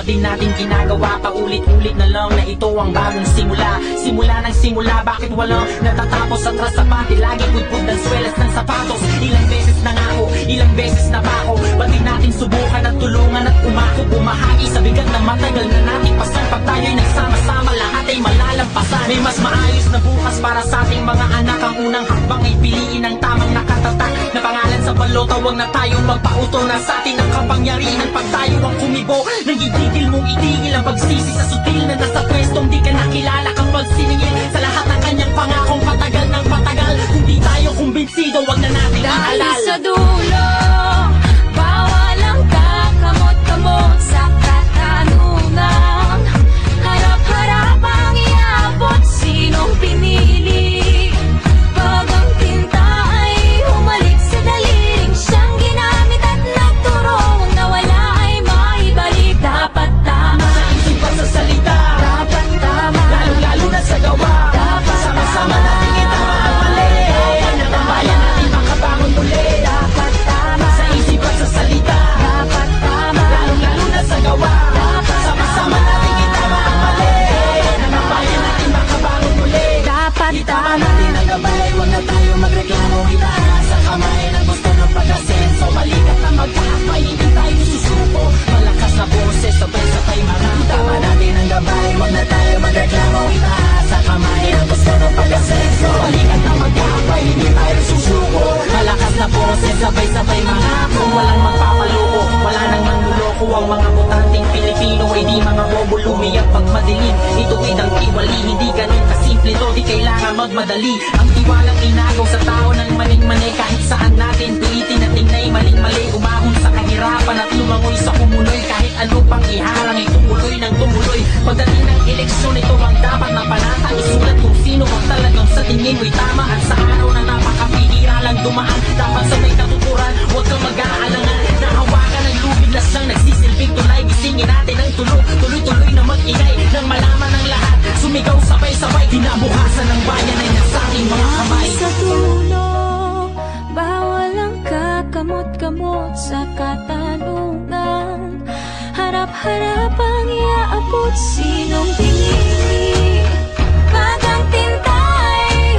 Ba't di natin ginagawa? Paulit-ulit na lang na ito ang bagong simula. Simula ng simula, bakit walang natatapos? Atras sa pati, lagi pudpud ng swelas ng sapatos. Ilang beses na nga ako, ilang beses na ba ako? Ba't di natin subukan at tulungan at umako? Bumahagi sa bigat na matagal na nating pasan. Pag tayo'y nagsama-sama, lahat ay malalampasan. May mas maayos na bukas para sa ating mga anak. Ang unang hakbang ay piliin ang tamang nakatatak na pangalan sa balota. Huwag na tayong magpauto, na sa atin ang kapangyarihan. Pag tayo ang kumibo, nang itigil mong itigil ang pagsisi sa sutil na nasa pwestong di ka nakilala. Kapag siningil sa lahat ng kanyang pangakong patagal ng patagal. Kung di tayo kumbinsido, huwag na natin dahil ialala. sa dulo, bawal ang kakamot-kamot sa katanungan. Harap-harap ang iabot, sinong pinili? Pag ang tinta ay humalik sa daliling siyang ginamit at nagturo, ang nawala ay maibalik. Dapat tama sa isip at sa salita, dapat tama, lalo-lalo na sa gawa. dapat Sama-sama tama, natin itama ang mali. Ng ang bayan natin makabangon muli. dapat tama, Sa isip at sa salita, dapat tama, lalong-lalo na sa gawa. Sama-sama natin itama ang mali. Ng ang bayan natin makabangon muli. dapat Itama tama. natin ang gabay, huwag na tayo magreklamo. Itaas ang kamay ng gusto ng pag-asenso. Balikat na magkakapay, hindi tayo susuko. Malakas na boses, sabay-sabay marami. Itama natin ang gabay, huwag na tayo magreklamo. Itaas ang kamay ng gusto ng pag-asenso. Balikat na magkakapay, hindi tayo susuko. Malakas na boses, sabay-sabay mangako. Walang magpapaloko, wala nang manluloko. Ang mga botanteng Pilipino ay di mga bobo lumiyak pag madilim. Ituwid ang tiwali, hindi ganun kasimple to. Di kailangan magmadali, ang tiwalang inagaw sa tao ng maning-mani. Kahit saan natin